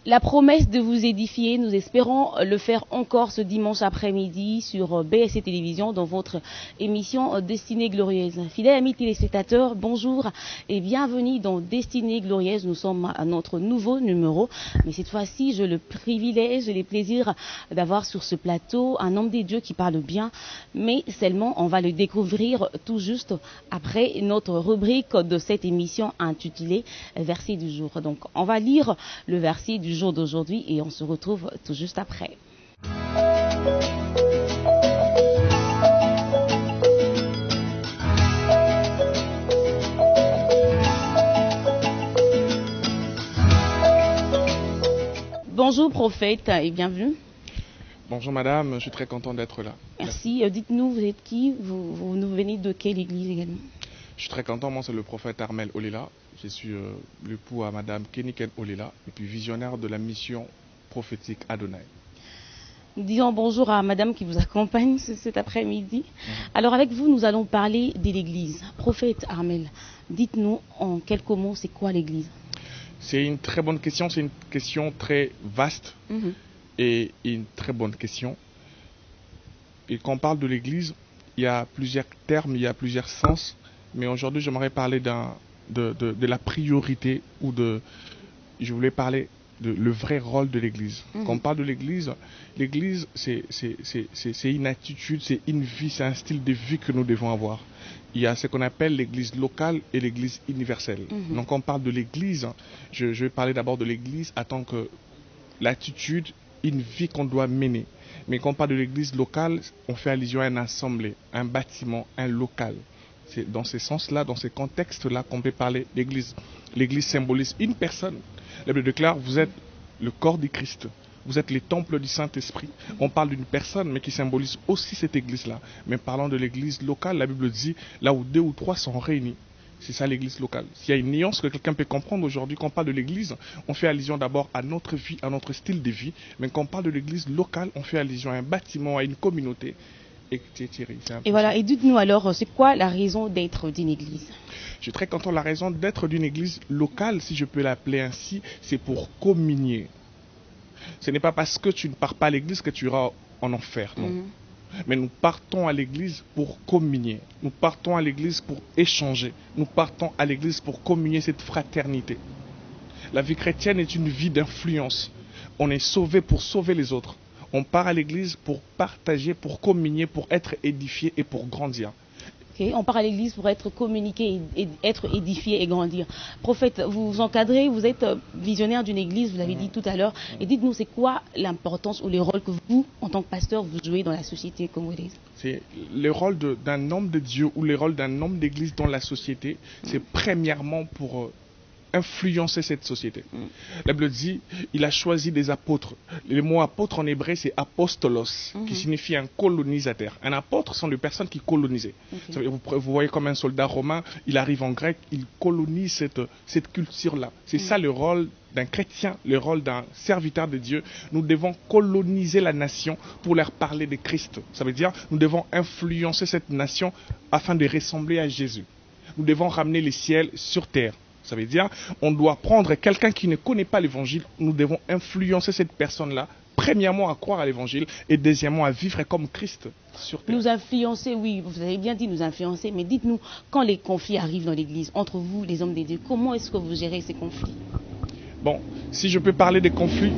La promesse de vous édifier, nous espérons le faire encore ce dimanche après-midi sur BSC Télévision dans votre émission Destinée Glorieuse. Fidèles amis téléspectateurs, bonjour et bienvenue dans Destinée Glorieuse. Nous sommes à notre nouveau numéro, mais cette fois-ci, j'ai le privilège et le plaisir d'avoir sur ce plateau un homme des dieux qui parle bien, mais seulement on va le découvrir tout juste après notre rubrique de cette émission intitulée Verset du jour. Donc, on va lire le verset du jour d'aujourd'hui et on se retrouve tout juste après. Bonjour prophète et bienvenue. Bonjour madame, je suis très content d'être là. Merci. Dites-nous, vous êtes qui? Vous nous venez de quelle église également? Je suis très content, moi c'est le prophète Armel Olela. Je suis l'époux à madame Keniken Olela et puis visionnaire de la mission prophétique Adonai. Nous disons bonjour à madame qui vous accompagne cet après-midi. Alors avec vous, nous allons parler de l'église. Prophète Armel, dites-nous en quelques mots, c'est quoi l'église? C'est une très bonne question, c'est une question très vaste et une très bonne question. Et quand on parle de l'église, il y a plusieurs termes, il y a plusieurs sens. Mais aujourd'hui, j'aimerais parler de la priorité ou je voulais parler de le vrai rôle de l'église. Quand on parle de l'église, c'est une attitude, c'est une vie, c'est un style de vie que nous devons avoir. Il y a ce qu'on appelle l'église locale et l'église universelle. Donc quand on parle de l'église, je vais parler d'abord de l'église en tant que l'attitude, une vie qu'on doit mener. Mais quand on parle de l'église locale, on fait allusion à une assemblée, un bâtiment, un local. C'est dans ce sens-là, dans ce contexte-là qu'on peut parler d'église. L'église symbolise une personne. La Bible déclare, vous êtes le corps du Christ. Vous êtes les temples du Saint-Esprit. On parle d'une personne, mais qui symbolise aussi cette église-là. Mais parlant de l'église locale, la Bible dit, là où 2 ou 3 sont réunis, c'est ça l'église locale. S'il y a une nuance que quelqu'un peut comprendre aujourd'hui, quand on parle de l'église, on fait allusion d'abord à notre vie, à notre style de vie. Mais quand on parle de l'église locale, on fait allusion à un bâtiment, à une communauté. Et voilà, et dites-nous alors, c'est quoi la raison d'être d'une église? Je suis très content. La raison d'être d'une église locale, si je peux l'appeler ainsi, c'est pour communier. Ce n'est pas parce que tu ne pars pas à l'église que tu iras en enfer, non. Mais nous partons à l'église pour communier. Nous partons à l'église pour échanger. Nous partons à l'église pour communier cette fraternité. La vie chrétienne est une vie d'influence. On est sauvé pour sauver les autres. On part à l'église pour partager, pour communier, pour être édifié et pour grandir. Okay. On part à l'église pour être communiqué, et être édifié et grandir. Prophète, vous vous encadrez, vous êtes visionnaire d'une église, vous l'avez dit tout à l'heure. Et dites-nous, c'est quoi l'importance ou le rôle que vous, en tant que pasteur, vous jouez dans la société congolaise? C'est le rôle d'un homme de Dieu ou le rôle d'un homme d'église dans la société, c'est premièrement pour influencer cette société. La Bible dit, il a choisi des apôtres. Le mot apôtre en hébreu, c'est apostolos, qui signifie un colonisateur. Un apôtre sont les personnes qui colonisaient. Vous voyez comme un soldat romain, il arrive en grec, il colonise cette culture-là. C'est ça le rôle d'un chrétien, le rôle d'un serviteur de Dieu. Nous devons coloniser la nation pour leur parler de Christ. Ça veut dire, nous devons influencer cette nation afin de ressembler à Jésus. Nous devons ramener les ciels sur terre. Ça veut dire, on doit prendre quelqu'un qui ne connaît pas l'évangile, nous devons influencer cette personne-là, premièrement à croire à l'évangile et deuxièmement à vivre comme Christ sur terre. Nous influencer, oui, vous avez bien dit nous influencer, mais dites-nous, quand les conflits arrivent dans l'église, entre vous, les hommes des dieux, comment est-ce que vous gérez ces conflits? Bon, si je peux parler des conflits,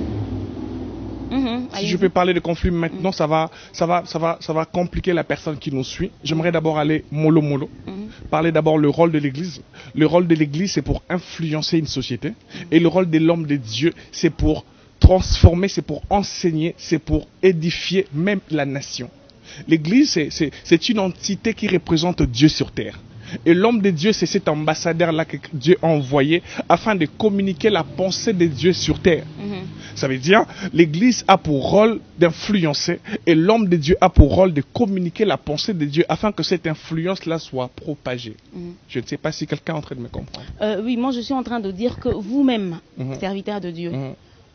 si je peux parler de conflits maintenant, ça va compliquer la personne qui nous suit. J'aimerais d'abord aller mollo. Parler d'abord le rôle de l'église. Le rôle de l'église, c'est pour influencer une société. Et le rôle de l'homme de Dieu, c'est pour transformer, c'est pour enseigner, c'est pour édifier même la nation. L'église, c'est une entité qui représente Dieu sur terre. Et l'homme de Dieu, c'est cet ambassadeur-là que Dieu a envoyé afin de communiquer la pensée de Dieu sur terre. Ça veut dire, l'église a pour rôle d'influencer et l'homme de Dieu a pour rôle de communiquer la pensée de Dieu afin que cette influence-là soit propagée. Je ne sais pas si quelqu'un est en train de me comprendre. Oui, moi je suis en train de dire que vous-même, serviteur de Dieu,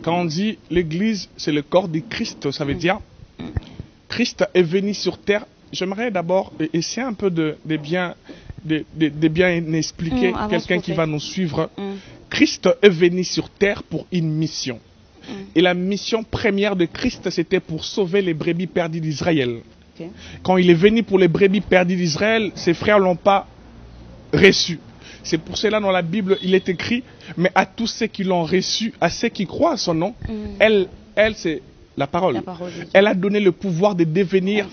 Quand on dit l'église, c'est le corps du Christ, ça veut dire Christ est venu sur terre. J'aimerais d'abord essayer un peu de bien expliquer quelqu'un qui va nous suivre. Christ est venu sur terre pour une mission. Et la mission première de Christ, c'était pour sauver les brebis perdues d'Israël. Okay. Quand il est venu pour les brebis perdues d'Israël, ses frères ne l'ont pas reçu. C'est pour cela dans la Bible, il est écrit, mais à tous ceux qui l'ont reçu, à ceux qui croient à son nom, elle c'est la parole. Elle a donné le pouvoir de devenir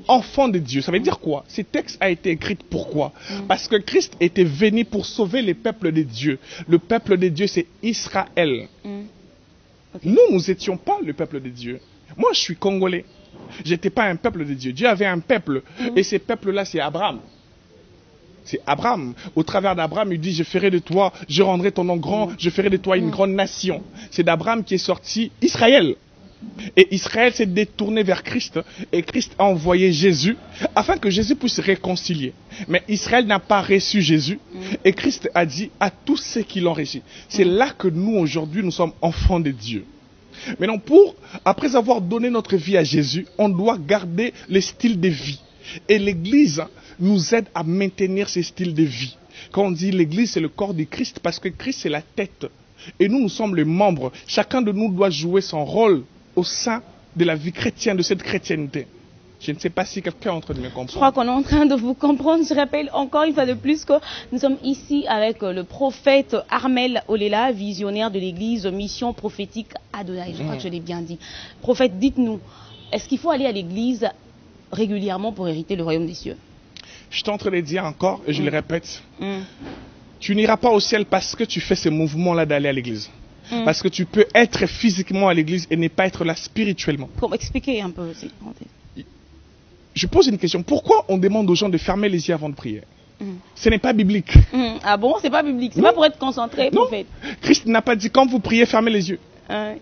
enfant de Dieu. Ça veut dire quoi? Ce texte a été écrit pourquoi? Parce que Christ était venu pour sauver les peuples de Dieu. Le peuple de Dieu, c'est Israël. Okay. Nous n'étions pas le peuple de Dieu. Moi, je suis congolais. Je n'étais pas un peuple de Dieu. Dieu avait un peuple. Et ce peuple-là, c'est Abraham. C'est Abraham. Au travers d'Abraham, il dit, je ferai de toi, je rendrai ton nom grand, je ferai de toi une grande nation. C'est d'Abraham qui est sorti Israël. Et Israël s'est détourné vers Christ. Et Christ a envoyé Jésus afin que Jésus puisse se réconcilier. Mais Israël n'a pas reçu Jésus. Et Christ a dit à tous ceux qui l'ont reçu. C'est là que nous, aujourd'hui, nous sommes enfants de Dieu. Maintenant, après avoir donné notre vie à Jésus, on doit garder le style de vie. Et l'Église nous aide à maintenir ce style de vie. Quand on dit l'Église, c'est le corps du Christ, parce que Christ, c'est la tête. Et nous sommes les membres. Chacun de nous doit jouer son rôle au sein de la vie chrétienne, de cette chrétienté. Je ne sais pas si quelqu'un est en train de me comprendre. Je crois qu'on est en train de vous comprendre. Je rappelle encore une fois de plus que nous sommes ici avec le prophète Armel Olela, visionnaire de l'église Mission Prophétique Adonai. Je crois que je l'ai bien dit. Prophète, dites-nous, est-ce qu'il faut aller à l'église régulièrement pour hériter le royaume des cieux? Je suis en train de le dire encore et je le répète. Tu n'iras pas au ciel parce que tu fais ce mouvement-là d'aller à l'église. Parce que tu peux être physiquement à l'église et ne pas être là spirituellement. Pour m'expliquer un peu aussi. Je pose une question. Pourquoi on demande aux gens de fermer les yeux avant de prier? Ce n'est pas biblique. Ah bon? C'est pas biblique. C'est pas pour être concentré, prophète. Christ n'a pas dit quand vous priez, fermez les yeux.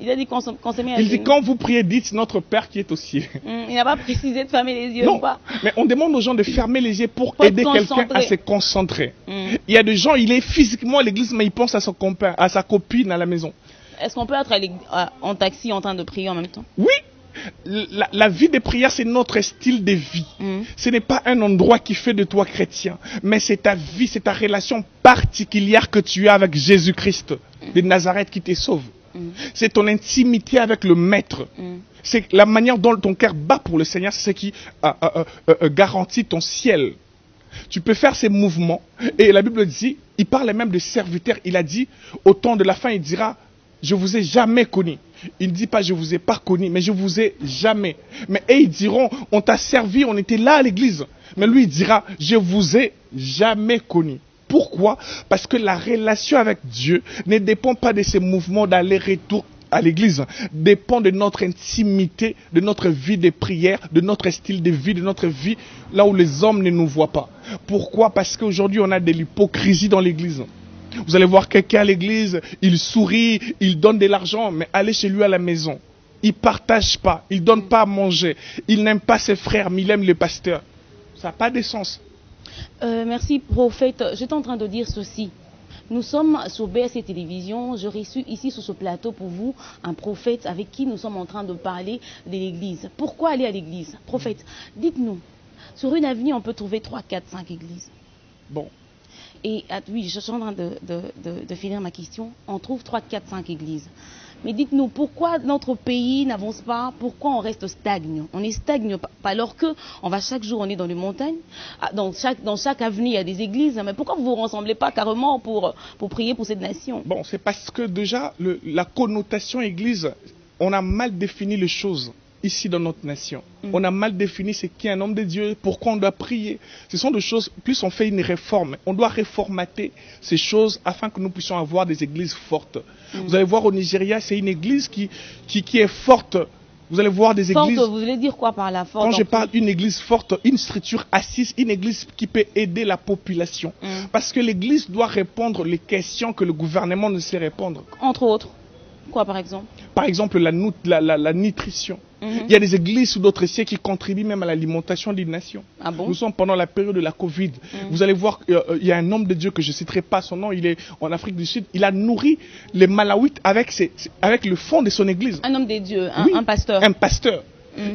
Il a dit qu'on se met à Il dit quand vous priez, dites notre Père qui est aux cieux. Il n'a pas précisé de fermer les yeux. Non, ou pas. Mais on demande aux gens de fermer les yeux pour aider quelqu'un à se concentrer. Il y a des gens, il est physiquement à l'église, mais il pense à son copain, à sa copine à la maison. Est-ce qu'on peut être en taxi en train de prier en même temps? Oui. La vie de prière, c'est notre style de vie. Ce n'est pas un endroit qui fait de toi chrétien, mais c'est ta vie, c'est ta relation particulière que tu as avec Jésus-Christ de Nazareth qui te sauve. C'est ton intimité avec le Maître. C'est la manière dont ton cœur bat pour le Seigneur, c'est ce qui garantit ton ciel. Tu peux faire ces mouvements. Et la Bible dit, il parle même de serviteurs. Il a dit, au temps de la fin, il dira, je vous ai jamais connu. Il ne dit pas, je vous ai pas connu, mais je vous ai jamais. Mais ils diront, on t'a servi, on était là à l'église. Mais lui, il dira, je vous ai jamais connu. Pourquoi? Parce que la relation avec Dieu ne dépend pas de ces mouvements d'aller-retour à l'église, dépend de notre intimité, de notre vie de prière, de notre style de vie, de notre vie là où les hommes ne nous voient pas. Pourquoi? Parce qu'aujourd'hui on a de l'hypocrisie dans l'église. Vous allez voir quelqu'un à l'église, il sourit, il donne de l'argent, mais allez chez lui à la maison. Il ne partage pas, il ne donne pas à manger, il n'aime pas ses frères, mais il aime le pasteur. Ça n'a pas de sens. Merci, prophète. J'étais en train de dire ceci. Nous sommes sur BSC Télévision. Je reçu ici sur ce plateau pour vous un prophète avec qui nous sommes en train de parler de l'église. Pourquoi aller à l'église? Prophète, dites-nous, sur une avenue, on peut trouver 3, 4, 5 églises. Bon. Et oui, je suis en train de finir ma question. On trouve 3, 4, 5 églises. Mais dites-nous, pourquoi notre pays n'avance pas? Pourquoi on reste stagne? On est stagne alors que on va chaque jour, on est dans les montagnes. Dans chaque avenue, il y a des églises. Mais pourquoi vous ne vous rassemblez pas carrément pour prier pour cette nation? Bon, c'est parce que déjà, la connotation église, on a mal défini les choses ici dans notre nation. On a mal défini ce qu'est un homme de Dieu, pourquoi on doit prier. Ce sont des choses, plus on fait une réforme, on doit réformater ces choses afin que nous puissions avoir des églises fortes. Vous allez voir au Nigeria, c'est une église qui est forte. Vous allez voir des églises... Forte, vous voulez dire quoi par la forte? Quand je parle d'une église forte, une structure assise, une église qui peut aider la population. Parce que l'église doit répondre les questions que le gouvernement ne sait répondre. Entre autres. Quoi par exemple? Par exemple, la nutrition. Il y a des églises sous d'autres cieux qui contribuent même à l'alimentation des nations. Ah bon? Nous sommes pendant la période de la Covid. Vous allez voir, il y a un homme de Dieu que je ne citerai pas son nom, il est en Afrique du Sud. Il a nourri les Malawites avec le fonds de son église. Un homme de Dieu, Oui, un pasteur. un pasteur.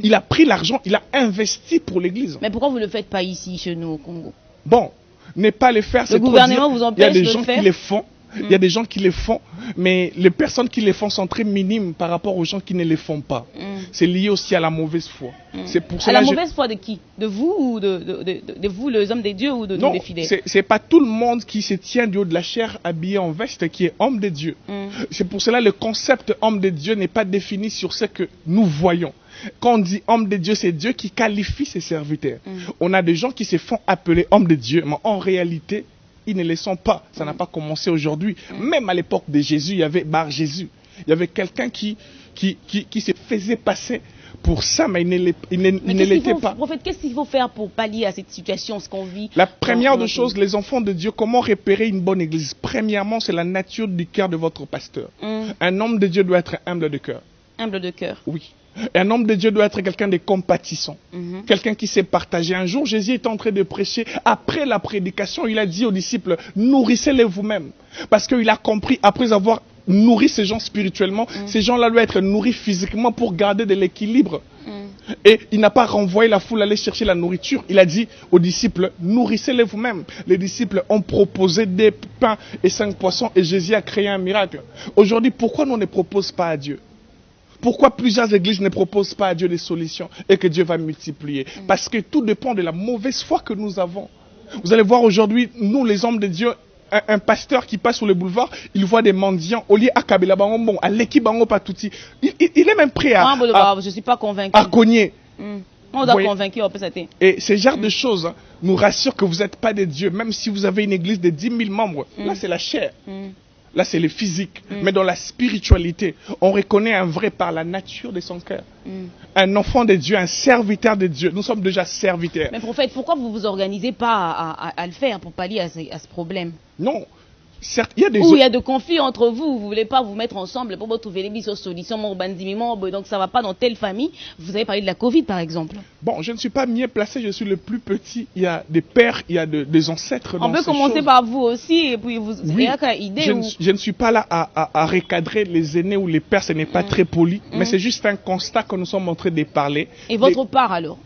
Il a pris l'argent, il a investi pour l'église. Mais pourquoi vous ne le faites pas ici, chez nous, au Congo? Bon, ne pas les faire, c'est Le gouvernement vous empêche de le faire? Il y a des gens qui les font. Il y a des gens qui les font, mais les personnes qui les font sont très minimes par rapport aux gens qui ne les font pas. C'est lié aussi à la mauvaise foi. C'est pour cela à la mauvaise foi de qui? De vous ou de vous, les hommes des dieux, ou de nous, les fidèles? Non, c'est pas tout le monde qui se tient du haut de la chair habillé en veste qui est homme de Dieu. C'est pour cela le concept homme de Dieu n'est pas défini sur ce que nous voyons. Quand on dit homme de Dieu, c'est Dieu qui qualifie ses serviteurs. On a des gens qui se font appeler hommes de Dieu, mais en réalité, ils ne les sont pas. Ça n'a pas commencé aujourd'hui. Même à l'époque de Jésus, il y avait Bar Jésus. Il y avait quelqu'un qui se faisait passer pour ça, mais il ne l'était pas. Prophète, qu'est-ce qu'il faut faire pour pallier à cette situation, ce qu'on vit? La première des choses, les enfants de Dieu, comment repérer une bonne église? Premièrement, c'est la nature du cœur de votre pasteur. Un homme de Dieu doit être humble de cœur. Humble de cœur. Oui. Un homme de Dieu doit être quelqu'un de compatissant, quelqu'un qui sait partager. Un jour, Jésus est en train de prêcher. Après la prédication, il a dit aux disciples, nourrissez-les vous-même. Parce qu'il a compris, après avoir nourri ces gens spirituellement, ces gens-là doivent être nourris physiquement pour garder de l'équilibre. Et il n'a pas renvoyé la foule à aller chercher la nourriture. Il a dit aux disciples, nourrissez-les vous-même. Les disciples ont proposé des pains et 5 poissons et Jésus a créé un miracle. Aujourd'hui, pourquoi nous ne proposons pas à Dieu? Pourquoi plusieurs églises ne proposent pas à Dieu des solutions et que Dieu va multiplier? Parce que tout dépend de la mauvaise foi que nous avons. Vous allez voir aujourd'hui, nous les hommes de Dieu, un pasteur qui passe sur le boulevard, il voit des mendiants, au lieu à Kabila Bango, à l'équipe Bango Patouti. Il est même prêt je suis pas convaincu. À cogner. On doit convaincre, on peut s'attendre. Et ce genre de choses nous rassure que vous n'êtes pas des dieux. Même si vous avez une église de 10 000 membres, là c'est la chair. Là, c'est le physique. Mais dans la spiritualité, on reconnaît un vrai par la nature de son cœur. Un enfant de Dieu, un serviteur de Dieu. Nous sommes déjà serviteurs. Mais prophète, pourquoi vous ne vous organisez pas à le faire pour pallier à ce problème? Non. Certes, il y a des il y a de conflits entre vous, vous ne voulez pas vous mettre ensemble pour trouver les solutions, donc ça ne va pas dans telle famille. Vous avez parlé de la Covid par exemple. Bon, je ne suis pas mieux placé, je suis le plus petit. Il y a des pères, il y a des ancêtres. On peut commencer par vous aussi, et puis vous oui, avez une idée. Je ne suis pas là à recadrer les aînés ou les pères, ce n'est pas très poli, mais c'est juste un constat que nous sommes en train de parler. Et votre part alors?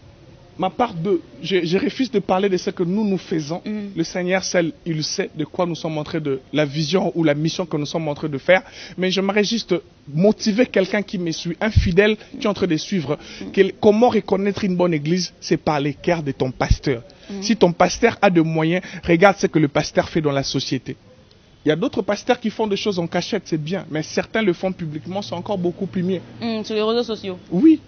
Ma part je refuse de parler de ce que nous faisons. Le Seigneur seul, il sait de quoi nous sommes en train de, la vision ou la mission que nous sommes en train de faire. Mais j'aimerais juste motiver quelqu'un qui me suit, un fidèle qui est en train de suivre. Comment reconnaître une bonne église? C'est par les cœurs de ton pasteur. Si ton pasteur a de moyens, regarde ce que le pasteur fait dans la société. Il y a d'autres pasteurs qui font des choses en cachette, c'est bien. Mais certains le font publiquement, c'est encore beaucoup plus mieux. Sur les réseaux sociaux? Oui.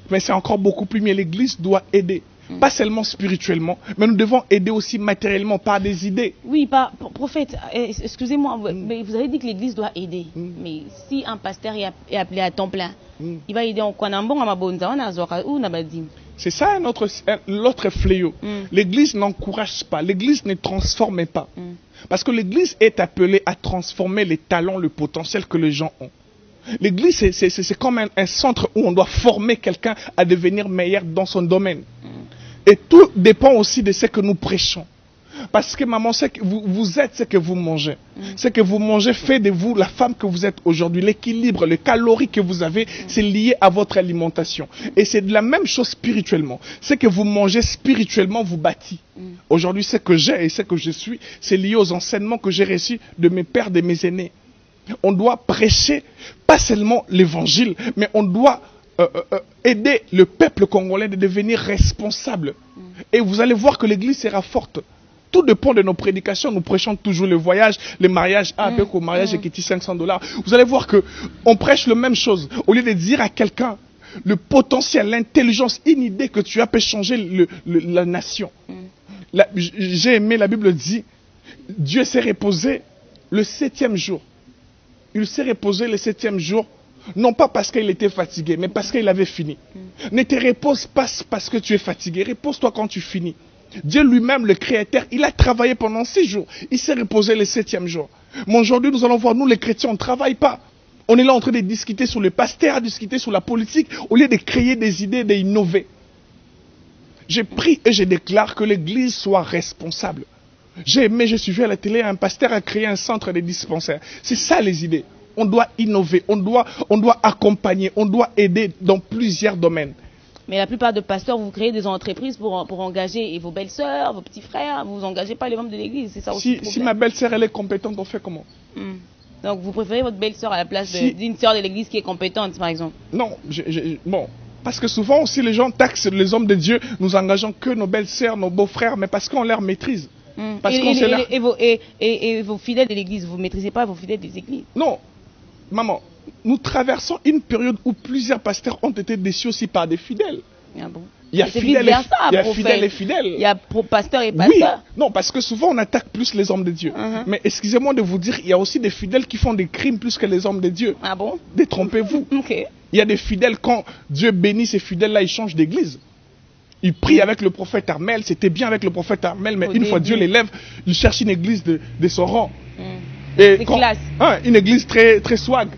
Mais c'est encore beaucoup plus mieux. L'église doit aider. Pas seulement spirituellement, mais nous devons aider aussi matériellement par des idées. Oui, prophète, excusez-moi, mais vous avez dit que l'église doit aider. Mais si un pasteur est appelé à temps plein, il va aider en quoi? C'est ça l'autre fléau. L'église n'encourage pas, l'église ne transforme pas. Parce que l'église est appelée à transformer les talents, le potentiel que les gens ont. L'église, c'est comme un centre où on doit former quelqu'un à devenir meilleur dans son domaine. Et tout dépend aussi de ce que nous prêchons. Parce que maman, vous êtes ce que vous mangez. Ce que vous mangez fait de vous la femme que vous êtes aujourd'hui. L'équilibre, les calories que vous avez, c'est lié à votre alimentation. Et c'est de la même chose spirituellement. Ce que vous mangez spirituellement vous bâtit. Aujourd'hui, ce que j'ai et ce que je suis, c'est lié aux enseignements que j'ai reçus de mes pères, de mes aînés. On doit prêcher pas seulement l'évangile, mais on doit aider le peuple congolais de devenir responsable. Et vous allez voir que l'église sera forte. Tout dépend de nos prédications. Nous prêchons toujours le voyage, le mariage, avec au mariage qui coûte $500. Vous allez voir que on prêche la même chose. Au lieu de dire à quelqu'un le potentiel, l'intelligence, une idée que tu as peut changer la nation. J'ai aimé, la Bible dit, Dieu s'est reposé le 7e jour. Il s'est reposé le 7e jour, non pas parce qu'il était fatigué, mais parce qu'il avait fini. Ne te repose pas parce que tu es fatigué, repose-toi quand tu finis. Dieu lui-même, le Créateur, il a travaillé pendant 6 jours. Il s'est reposé le 7e jour. Mais aujourd'hui, nous allons voir, nous les chrétiens, on ne travaille pas. On est là en train de discuter sur le pasteur, discuter sur la politique, au lieu de créer des idées, d'innover. J'ai pris et je déclare que l'Église soit responsable. J'ai aimé, je suis vu à la télé, un pasteur a créé un centre de dispensaires. C'est ça les idées. On doit innover, on doit accompagner, on doit aider dans plusieurs domaines. Mais la plupart des pasteurs, vous créez des entreprises pour engager vos belles-sœurs, vos petits frères. Vous n'engagez pas les membres de l'Église, c'est ça aussi. Si ma belle-sœur elle est compétente, on fait comment? Donc vous préférez votre belle-sœur à la place d'une sœur de l'Église qui est compétente, par exemple? Non, bon. Parce que souvent aussi les gens taxent les hommes de Dieu, nous engageons que nos belles-sœurs, nos beaux-frères, mais parce qu'on leur maîtrise. Et vos fidèles de l'Église, vous ne maîtrisez pas vos fidèles des églises? Non, maman, nous traversons une période où plusieurs pasteurs ont été déçus aussi par des fidèles. Ah bon? Il y a fidèles et fidèles. Il y a pasteur et pasteur. Oui, non, parce que souvent on attaque plus les hommes de Dieu. Mais excusez-moi de vous dire, il y a aussi des fidèles qui font des crimes plus que les hommes de Dieu. Ah bon? Détrompez-vous. Ok. Il y a des fidèles, quand Dieu bénit ces fidèles-là, ils changent d'église. Ils prient avec le prophète Armel, c'était bien avec le prophète Armel, mais une fois Dieu l'élève, il cherche une église de son rang. Et une église très, très swag,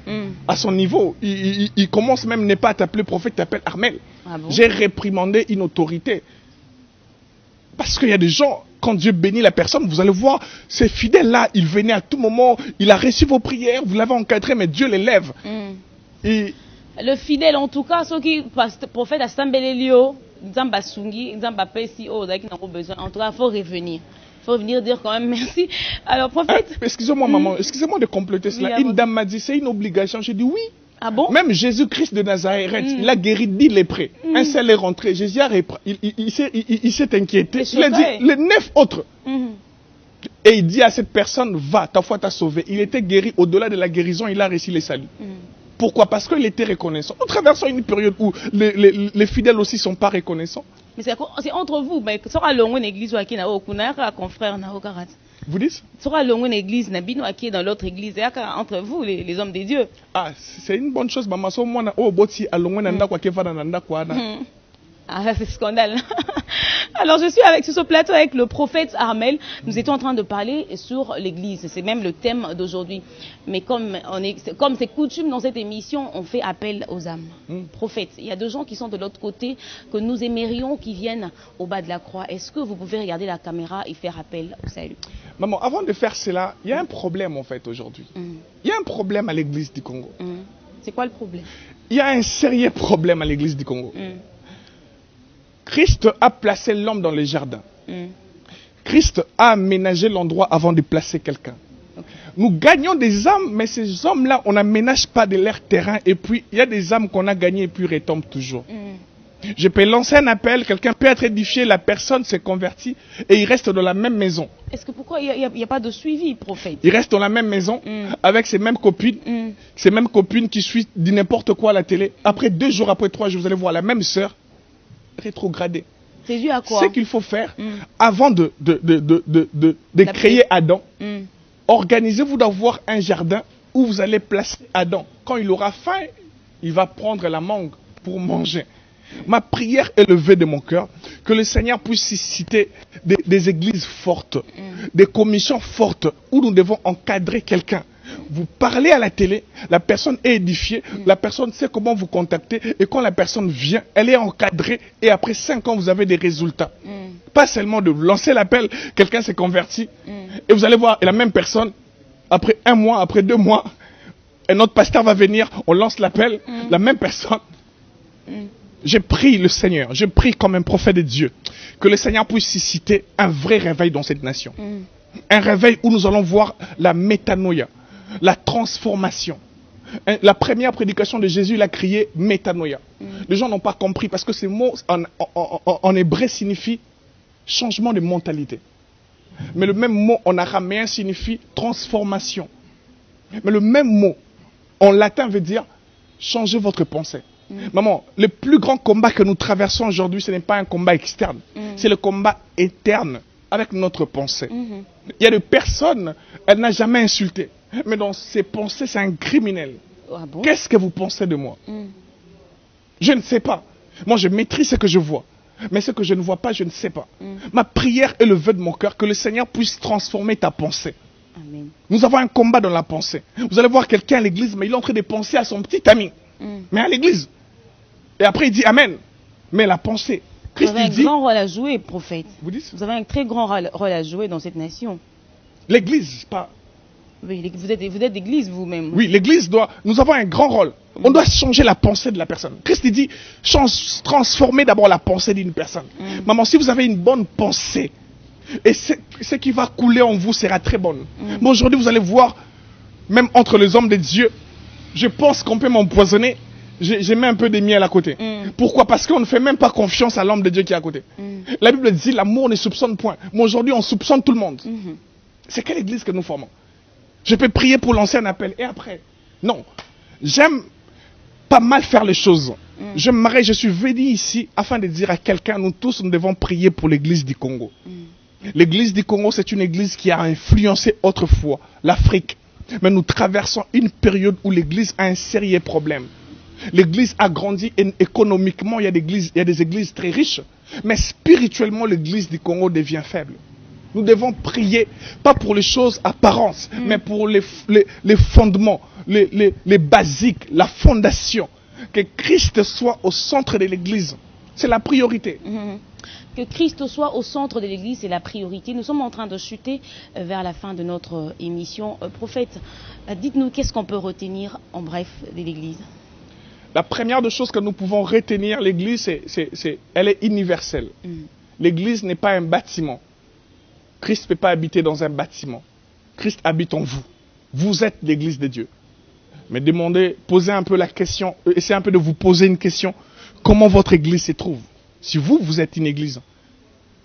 à son niveau. Il commence même, n'est pas à t'appeler prophète, t'appelle Armel. Ah bon? J'ai réprimandé une autorité. Parce qu'il y a des gens, quand Dieu bénit la personne, vous allez voir, ces fidèles-là, ils venaient à tout moment, il a reçu vos prières, vous l'avez encadré, mais Dieu l'élève. Et le fidèle, en tout cas, ceux qui, prophète Astambelelio, Nzamba Sungi, Nzamba Pesi, en tout cas, il faut revenir. Il faut venir dire quand même merci. Alors, prophète. Excusez-moi, maman, excusez-moi de compléter cela. Oui, une dame m'a dit, c'est une obligation. J'ai dit oui. Ah bon? Même Jésus-Christ de Nazareth, il a guéri 10 lépreux. Un seul est rentré. Jésus il s'est inquiété. Il a dit, les 9 autres. Et il dit à cette personne, va, ta foi t'a sauvé. Il était guéri. Au-delà de la guérison, il a reçu le salut. Pourquoi? Parce qu'il était reconnaissant. Nous traversons une période où les fidèles aussi ne sont pas reconnaissants. Mais c'est entre vous. Mais sera longue une église ou à qui n'a aucun confrère n'a aucun. Vous dites? Sera longue une église n'a bino à qui dans l'autre église entre vous les hommes de Dieu. Ah, c'est une bonne chose, maman. So moi na oh boti alongo nanda kwa keva nanda kwa na. Ah, c'est scandale. Alors, je suis sur ce plateau avec le prophète Armel. Nous étions en train de parler sur l'église. C'est même le thème d'aujourd'hui. Mais comme c'est coutume dans cette émission, on fait appel aux âmes. Prophète, il y a deux gens qui sont de l'autre côté que nous aimerions qui viennent au bas de la croix. Est-ce que vous pouvez regarder la caméra et faire appel au salut? Maman, avant de faire cela, il y a un problème en fait aujourd'hui. Il y a un problème à l'église du Congo. C'est quoi le problème? Il y a un sérieux problème à l'église du Congo. Christ a placé l'homme dans le jardin. Christ a aménagé l'endroit avant de placer quelqu'un. Nous gagnons des âmes, mais ces hommes-là, on n'aménage pas de leur terrain. Et puis, il y a des âmes qu'on a gagnées et puis retombent toujours. Je peux lancer un appel, quelqu'un peut être édifié, la personne s'est convertie et il reste dans la même maison. Est-ce que pourquoi il n'y a pas de suivi, prophète? Il reste dans la même maison avec ses mêmes copines, qui suivent n'importe quoi à la télé. Après 2 jours, après 3 jours, vous allez voir la même sœur rétrogradée. C'est dû à quoi? Ce qu'il faut faire avant de créer Adam, organisez-vous d'avoir un jardin où vous allez placer Adam. Quand il aura faim, il va prendre la mangue pour manger. Ma prière est levée de mon cœur, que le Seigneur puisse susciter des églises fortes, des commissions fortes où nous devons encadrer quelqu'un. Vous parlez à la télé, la personne est édifiée, la personne sait comment vous contacter et quand la personne vient, elle est encadrée et après 5 ans, vous avez des résultats. Pas seulement de lancer l'appel, quelqu'un s'est converti et vous allez voir, et la même personne, après 1 mois, après 2 mois, un autre pasteur va venir, on lance l'appel, la même personne. Je prie le Seigneur, je prie comme un prophète de Dieu, que le Seigneur puisse susciter un vrai réveil dans cette nation. Un réveil où nous allons voir la métanoïa, la transformation. La première prédication de Jésus, il a crié métanoïa. Les gens n'ont pas compris parce que ce mot en hébreu signifie changement de mentalité. Mais le même mot en araméen signifie transformation. Mais le même mot en latin veut dire changer votre pensée. Maman, le plus grand combat que nous traversons aujourd'hui, ce n'est pas un combat externe. C'est le combat interne avec notre pensée. Il y a des personnes, elle n'a jamais insulté. Mais dans ses pensées, c'est un criminel. Ah bon? Qu'est-ce que vous pensez de moi? Je ne sais pas. Moi, je maîtrise ce que je vois. Mais ce que je ne vois pas, je ne sais pas. Ma prière est levée de mon cœur, que le Seigneur puisse transformer ta pensée. Amen. Nous avons un combat dans la pensée. Vous allez voir quelqu'un à l'église, mais il est en train de penser à son petit ami. Mais à l'église. Et après, il dit Amen. Mais la pensée. Christ, vous avez un grand rôle à jouer, prophète. Vous dites? Vous avez un très grand rôle à jouer dans cette nation. L'église, pas... Oui, vous êtes l'église vous-même. Oui, l'église doit... Nous avons un grand rôle. On doit changer la pensée de la personne. Christ dit, transformer d'abord la pensée d'une personne. Maman, si vous avez une bonne pensée, et ce qui va couler en vous sera très bonne. Mais aujourd'hui, vous allez voir, même entre les hommes de Dieu, je pense qu'on peut m'empoisonner. J'ai mis un peu de miel à côté. Pourquoi? Parce qu'on ne fait même pas confiance à l'homme de Dieu qui est à côté. La Bible dit, l'amour ne soupçonne point. Mais aujourd'hui, on soupçonne tout le monde. C'est quelle église que nous formons? Je peux prier pour lancer un appel. Et après? Non. J'aime pas mal faire les choses. Je suis venu ici afin de dire à quelqu'un, nous tous, nous devons prier pour l'église du Congo. L'église du Congo, c'est une église qui a influencé autrefois l'Afrique. Mais nous traversons une période où l'église a un sérieux problème. L'église a grandi économiquement, il y a des églises très riches. Mais spirituellement, l'église du Congo devient faible. Nous devons prier, pas pour les choses apparentes, mais pour les fondements, les basiques, la fondation. Que Christ soit au centre de l'église. C'est la priorité. Que Christ soit au centre de l'église, c'est la priorité. Nous sommes en train de chuter vers la fin de notre émission. Prophète, dites-nous qu'est-ce qu'on peut retenir en bref de l'église? La première des choses que nous pouvons retenir, l'église, elle est universelle. L'église n'est pas un bâtiment. Christ ne peut pas habiter dans un bâtiment. Christ habite en vous. Vous êtes l'église de Dieu. Mais posez un peu la question, essayez un peu de vous poser une question. Comment votre église se trouve? Si vous êtes une église,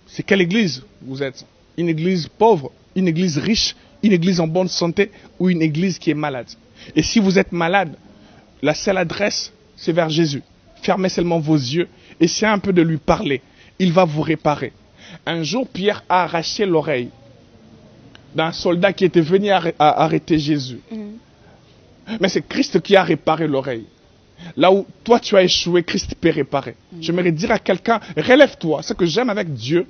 c'est quelle église vous êtes? Une église pauvre, une église riche, une église en bonne santé ou une église qui est malade? Et si vous êtes malade, la seule adresse, c'est vers Jésus. Fermez seulement vos yeux, essayez un peu de lui parler. Il va vous réparer. Un jour, Pierre a arraché l'oreille d'un soldat qui était venu arrêter Jésus. Mais c'est Christ qui a réparé l'oreille. Là où toi tu as échoué, Christ peut réparer. J'aimerais dire à quelqu'un, relève-toi. Ce que j'aime avec Dieu,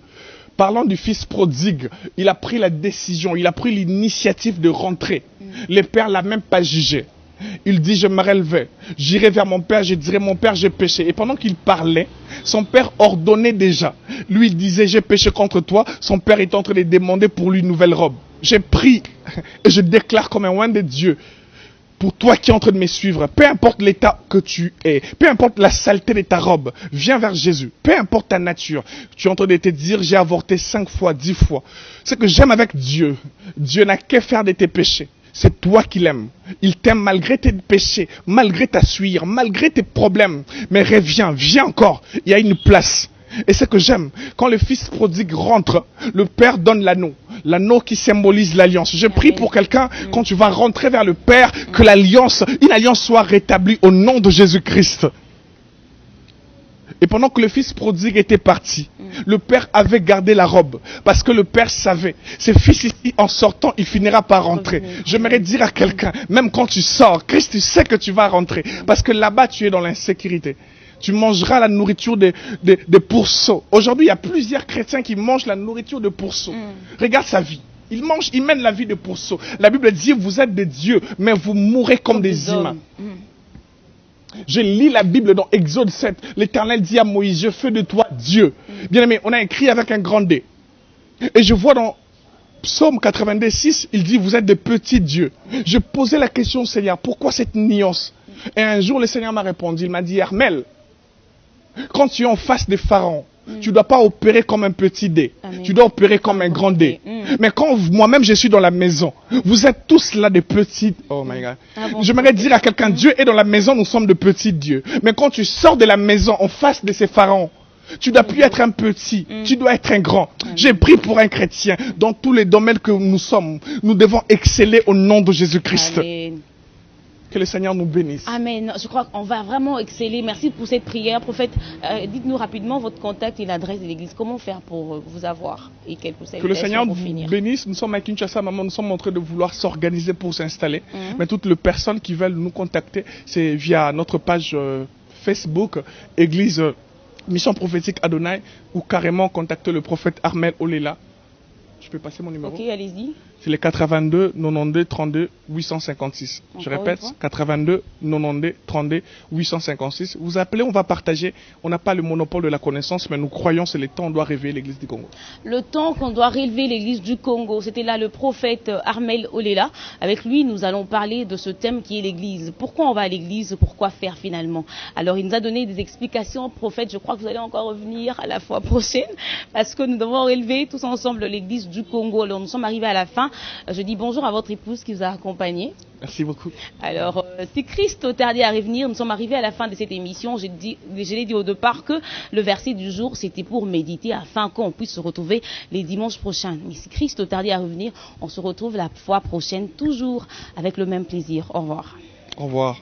parlant du fils prodigue, il a pris la décision, il a pris l'initiative de rentrer. Le père l'a même pas jugé. Il dit, je me relevais, j'irai vers mon père, je dirai, mon père, j'ai péché. Et pendant qu'il parlait, son père ordonnait déjà. Lui, il disait, j'ai péché contre toi. Son père est en train de demander pour lui une nouvelle robe. J'ai pris et je déclare comme un oint de Dieu, pour toi qui es en train de me suivre, peu importe l'état que tu es, peu importe la saleté de ta robe, viens vers Jésus. Peu importe ta nature, tu es en train de te dire, j'ai avorté 5 fois, 10 fois. Ce que j'aime avec Dieu, Dieu n'a qu'à faire de tes péchés. C'est toi qui l'aimes. Il t'aime malgré tes péchés, malgré ta sueur, malgré tes problèmes. Mais reviens, viens encore. Il y a une place. Et ce que j'aime, quand le fils prodigue rentre, le Père donne l'anneau. L'anneau qui symbolise l'alliance. Je prie pour quelqu'un, quand tu vas rentrer vers le Père, que une alliance soit rétablie au nom de Jésus-Christ. Et pendant que le fils prodigue était parti, le père avait gardé la robe. Parce que le père savait, ce fils ici, en sortant, il finira par rentrer. J'aimerais dire à quelqu'un, même quand tu sors, Christ, tu sais que tu vas rentrer. Parce que là-bas, tu es dans l'insécurité. Tu mangeras la nourriture de pourceaux. Aujourd'hui, il y a plusieurs chrétiens qui mangent la nourriture de pourceaux. Regarde sa vie. Il mène la vie de pourceaux. La Bible dit, vous êtes des dieux, mais vous mourrez comme des humains. Je lis la Bible dans Exode 7. L'Éternel dit à Moïse, je fais de toi Dieu. Bien aimé, on a écrit avec un grand D. Et je vois dans Psaume 82, 6, il dit, vous êtes des petits dieux. Je posais la question au Seigneur, pourquoi cette nuance? Et un jour, le Seigneur m'a répondu, il m'a dit, Hermel, quand tu es en face des pharaons, tu ne dois pas opérer comme un petit dé. Amen. Tu dois opérer comme un grand dé. Mais quand moi-même je suis dans la maison, vous êtes tous là des petits... Oh my God. J'aimerais dire à quelqu'un, Dieu est dans la maison, nous sommes de petits dieux. Mais quand tu sors de la maison en face de ces pharaons, tu ne dois plus être un petit, tu dois être un grand. J'ai pris pour un chrétien. Dans tous les domaines que nous sommes, nous devons exceller au nom de Jésus-Christ. Amen. Que le Seigneur nous bénisse. Amen. Je crois qu'on va vraiment exceller. Merci pour cette prière. Prophète, dites-nous rapidement votre contact et l'adresse de l'église. Comment faire pour vous avoir et quelques salutations. Que le Seigneur nous bénisse. Nous sommes à Kinshasa, maman. Nous sommes en train de vouloir s'organiser pour s'installer. Mais toutes les personnes qui veulent nous contacter, c'est via notre page Facebook, Église Mission Prophétique Adonai, ou carrément contacter le prophète Armel Olela. Je peux passer mon numéro? Ok, allez-y. C'est les 82 92 32 856. Je répète, 82 92 32 856. Vous appelez, on va partager. On n'a pas le monopole de la connaissance, mais nous croyons que c'est le temps, on doit réveiller l'Église du Congo. Le temps qu'on doit relever l'Église du Congo. C'était là le prophète Armel Olela. Avec lui, nous allons parler de ce thème qui est l'Église. Pourquoi on va à l'Église? Pourquoi faire finalement? Alors, il nous a donné des explications. Prophète, je crois que vous allez encore revenir à la fois prochaine, parce que nous devons relever tous ensemble l'Église du Congo. Alors, nous sommes arrivés à la fin. Je dis bonjour à votre épouse qui vous a accompagné. Merci beaucoup. Alors, si Christ tardait à revenir, nous sommes arrivés à la fin de cette émission. Je l'ai dit au départ que le verset du jour, c'était pour méditer afin qu'on puisse se retrouver les dimanches prochains. Mais si Christ tardait à revenir, on se retrouve la fois prochaine, toujours avec le même plaisir. Au revoir. Au revoir.